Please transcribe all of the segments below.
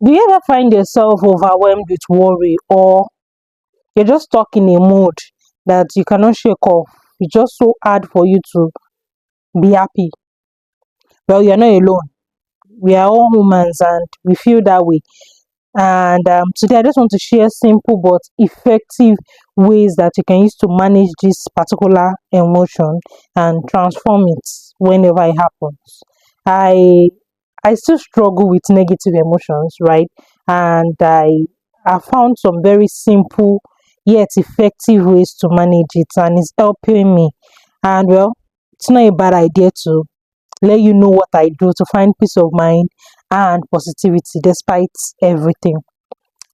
Do you ever find yourself overwhelmed with worry, or you're just stuck in a mood that you cannot shake off? It's just so hard for you to be happy. Well, you're not alone. We are all humans and we feel that way. And today, I just want to share simple but effective ways that you can use to manage this particular emotion and transform it whenever it happens. I I still struggle with negative emotions, right? And I found some very simple yet effective ways to manage it, and it's helping me. And well, it's not a bad idea to let you know what I do to find peace of mind and positivity despite everything.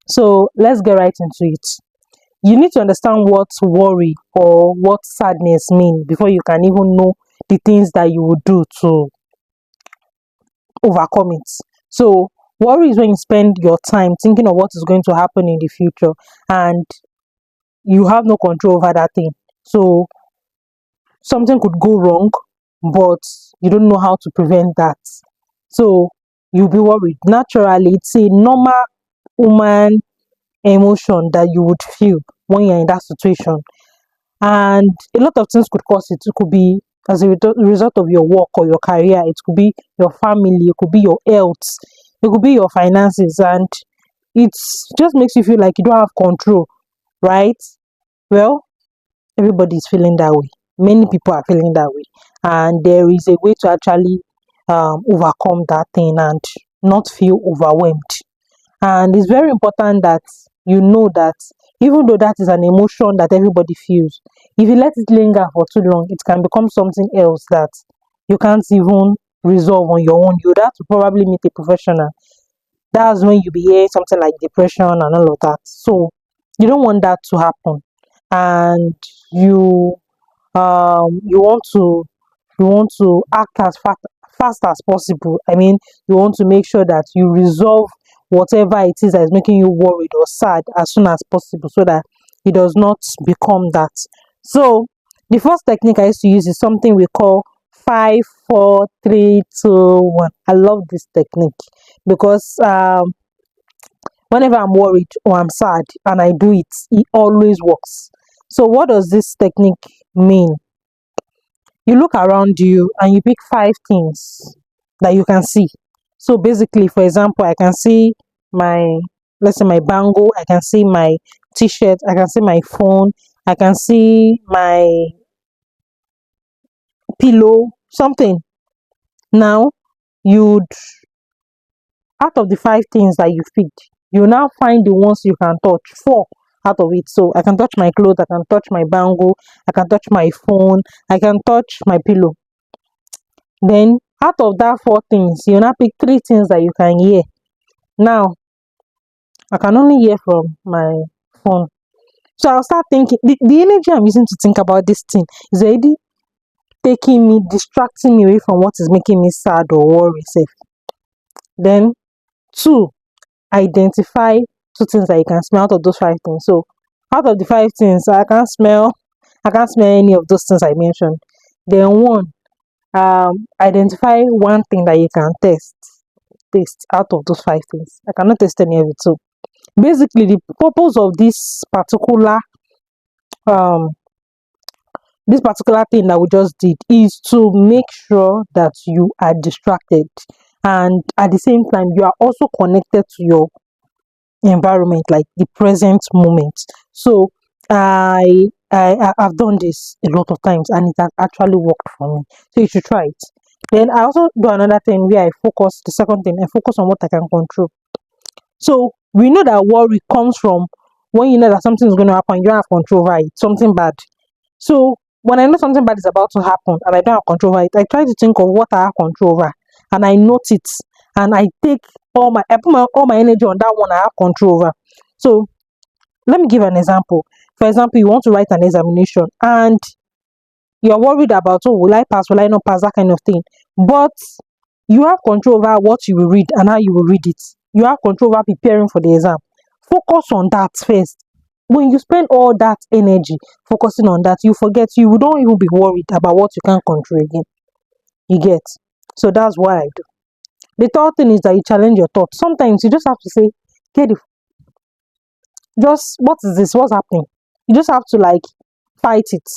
So let's get right into it. You need to understand what worry or what sadness mean before you can even know the things that you would do to overcome it. So worry is when you spend your time thinking of what is going to happen in the future and you have no control over that thing. So something could go wrong, but you don't know how to prevent that. So you'll be worried. Naturally, it's a normal human emotion that you would feel when you're in that situation. And a lot of things could cause it. It could be as a result of your work or your career, it could be your family, it could be your health, it could be your finances, and it just makes you feel like you don't have control, right? Well, everybody is feeling that way. Many people are feeling that way, and there is a way to actually overcome that thing and not feel overwhelmed. And it's very important that you know that even though that is an emotion that everybody feels, if you let it linger for too long, it can become something else that you can't even resolve on your own. You'd have to probably meet a professional. That's when you be hearing something like depression and all of that. So you don't want that to happen. And you you want to act as fast as possible. I mean, you want to make sure that you resolve whatever it is that is making you worried or sad as soon as possible so that it does not become that. So the first technique I used to use is something we call 5, 4, 3, 2, 1. I love this technique because whenever I'm worried or I'm sad and I do it, it always works. So what does this technique mean? You look around you and you pick 5 things that you can see. So basically, for example, I can see my, let's say, my bangle, I can see my t-shirt, I can see my phone, I can see my pillow, something. Now you'd, out of the 5 things that you picked, you now find the ones you can touch, four out of it. So I can touch my clothes, I can touch my bangle, I can touch my phone, I can touch my pillow. Then out of that 4 things, you now pick 3 things that you can hear. Now I can only hear from my phone. So I'll start thinking the energy I'm using to think about this thing is already taking me, distracting me away from what is making me sad or worry safe. Then two, identify 2 things that you can smell out of those 5 things. So out of the 5 things, I can't smell any of those things I mentioned. Then one, identify one thing that you can taste out of those 5 things. I cannot taste any of it. So basically, the purpose of um this particular thing that we just did is to make sure that you are distracted, and at the same time you are also connected to your environment, like the present moment. So I've done this a lot of times and it has actually worked for me. So you should try it. Then I also do another thing where I focus. The second thing, I focus on what I can control. So we know that worry comes from when you know that something is going to happen, you don't have control over it, something bad. So when I know something bad is about to happen and I don't have control over it, I try to think of what I have control over and I note it, and I put all my energy on that one I have control over. So let me give an example. For example, you want to write an examination and you're worried about, oh, will I pass, will I not pass, that kind of thing. But you have control over what you will read and how you will read it. You have control over preparing for the exam. Focus on that first. When you spend all that energy focusing on that, you forget, you don't even be worried about what you can't control again. You get. So that's what I do. The third thing is that you challenge your thoughts. Sometimes you just have to say, get the just what is this? What's happening? You just have to like fight it.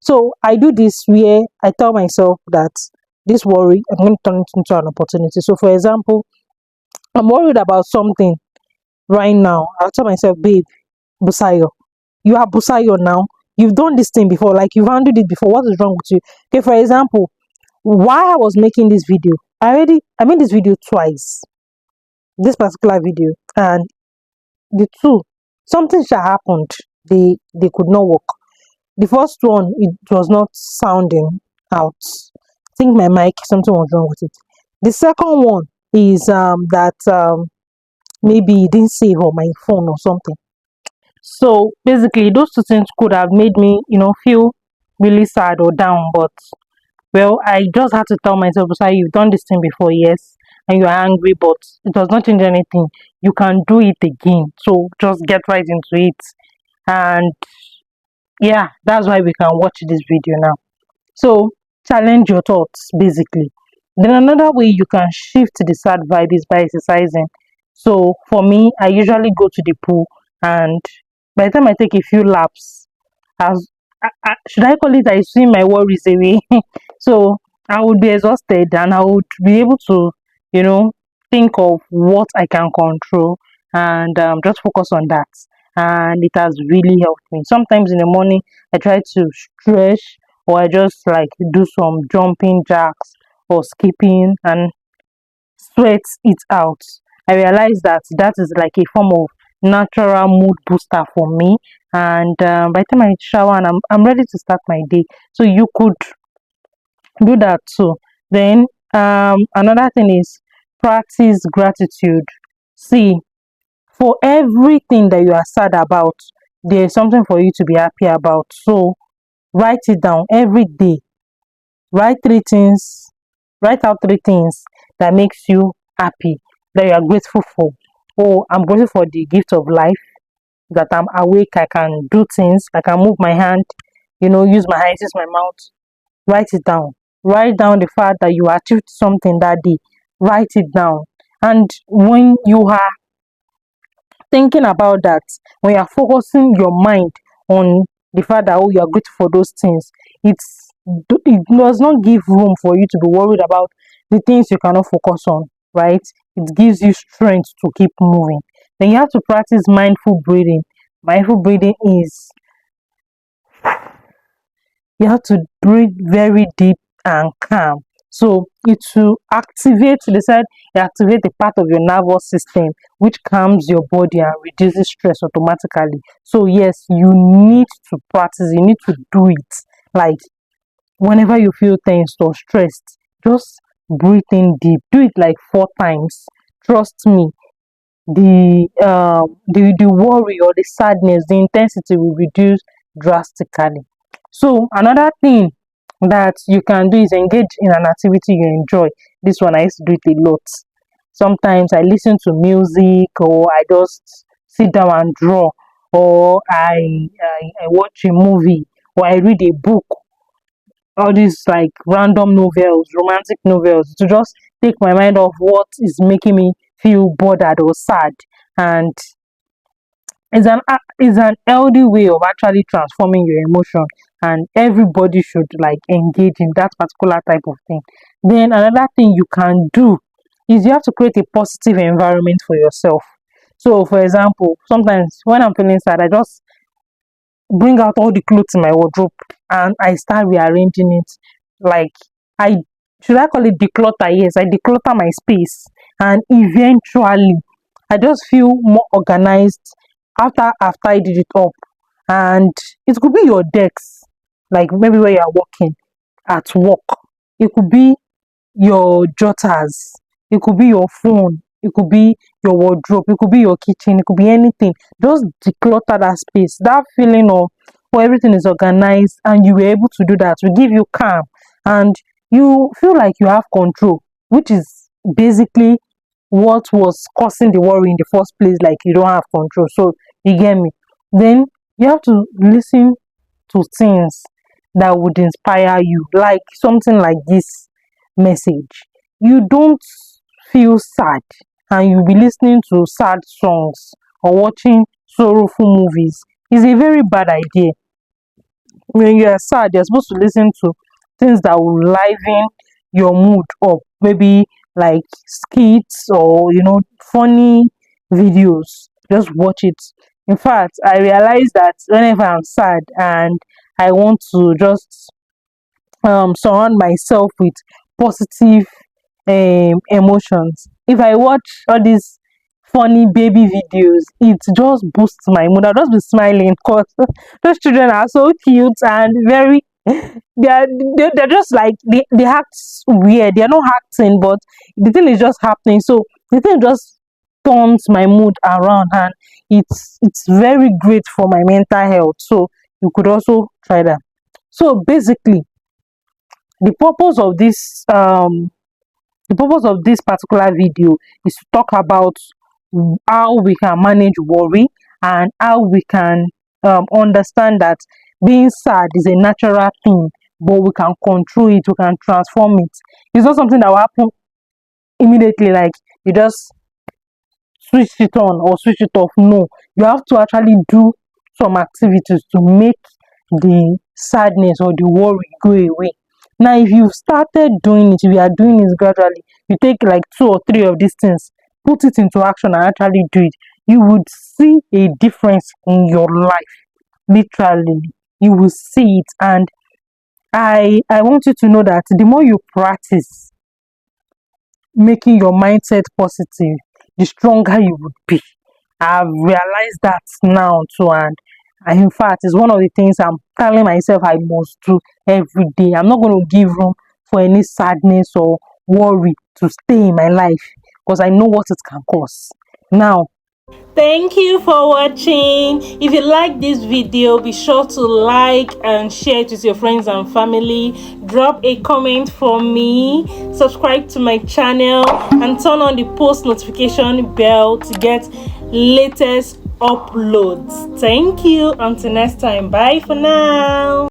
So I do this where I tell myself that this worry, I'm going to turn it into an opportunity. So for example, I'm worried about something right now. I'll tell myself, babe, Busayo, you are Busayo now. You've done this thing before, like you've handled it before. What is wrong with you? Okay, for example, while I was making this video, I made this video twice, this particular video, and the two, something shall happened. They could not work. The first one, it was not sounding out. I think my mic, something was wrong with it. The second one is that maybe it didn't save on my phone or something. So basically, those two things could have made me, feel really sad or down. But well, I just had to tell myself, sorry, you've done this thing before, yes, and you are angry, but it does not change anything. You can do it again. So just get right into it. And yeah, that's why we can watch this video now. So challenge your thoughts basically. Then another way you can shift the sad vibe is by exercising. So for me, I usually go to the pool, and by the time I take a few laps, as should I call it, I swim my worries away. So I would be exhausted and I would be able to, you know, think of what I can control and just focus on that. And it has really helped me. Sometimes in the morning, I try to stretch, or I just like do some jumping jacks or skipping and sweat it out. I realize that that is like a form of natural mood booster for me. And by the time I shower and I'm ready to start my day, so you could do that too. Then another thing is practice gratitude. See, for everything that you are sad about, there's something for you to be happy about. So write it down every day. Write three things, write out three things that makes you happy, that you are grateful for. Oh, I'm grateful for the gift of life, that I'm awake, I can do things, I can move my hand, use my eyes, use my mouth. Write it down. Write down the fact that you achieved something that day. Write it down. And when you are thinking about that, when you're focusing your mind on the fact that, oh, you're grateful for those things, it does not give room for you to be worried about the things you cannot focus on, right? It gives you strength to keep moving. Then you have to practice mindful breathing. Mindful breathing is, you have to breathe very deep and calm. So it will activate, they said, it activate the part of your nervous system which calms your body and reduces stress automatically. So yes, you need to practice, you need to do it. Like whenever you feel tensed or stressed, just breathe in deep. Do it like 4 times. Trust me, the worry or the sadness, the intensity will reduce drastically. So another thing that you can do is engage in an activity you enjoy. This one I used to do it a lot. Sometimes I listen to music, or I just sit down and draw, or I watch a movie, or I read a book. All these like random novels, romantic novels, to just take my mind off what is making me feel bothered or sad. And it's an healthy way of actually transforming your emotion, and everybody should like engage in that particular type of thing. Then another thing you can do is you have to create a positive environment for yourself. So for example, sometimes when I'm feeling sad, I just bring out all the clothes in my wardrobe and I start rearranging it. Like, I should I call it declutter? Yes, I declutter my space, and eventually I just feel more organized after I've tidied it up. And it could be your decks, like maybe where you're working at work. It could be your jotters, it could be your phone, it could be your wardrobe, it could be your kitchen, it could be anything. Just declutter that space. That feeling of, oh, everything is organized and you were able to do that will give you calm, and you feel like you have control, which is basically what was causing the worry in the first place, like you don't have control. So you get me. Then you have to listen to things that would inspire you, like something like this message. You don't feel sad and you'll be listening to sad songs or watching sorrowful movies, is a very bad idea. When you are sad, you're supposed to listen to things that will liven your mood up, maybe like skits or funny videos. Just watch it. In fact, I realize that whenever I'm sad and I want to just surround myself with positive emotions, if I watch all these funny baby videos, it just boosts my mood. I'll just be smiling because those children are so cute and very they're just like they act weird. They're not acting, but the thing is just happening. So the thing just turns my mood around, and it's very great for my mental health. So you could also try that. So basically, the purpose of this particular video is to talk about how we can manage worry and how we can understand that being sad is a natural thing, but we can control it, we can transform it. It's not something that will happen immediately, like you just switch it on or switch it off. No, you have to actually do some activities to make the sadness or the worry go away. Now, if you've started doing it, if you are doing it gradually, you take like 2 or 3 of these things, put it into action and actually do it, you would see a difference in your life. Literally, you will see it. And I want you to know that the more you practice making your mindset positive, the stronger you would be. I've realized that now too, and in fact, it's one of the things I'm telling myself I must do every day. I'm not going to give room for any sadness or worry to stay in my life because I know what it can cause. Now, thank you for watching. If you like this video, be sure to like and share it with your friends and family. Drop a comment for me, subscribe to my channel, and turn on the post notification bell to get latest uploads. Thank you. Until next time, bye for now.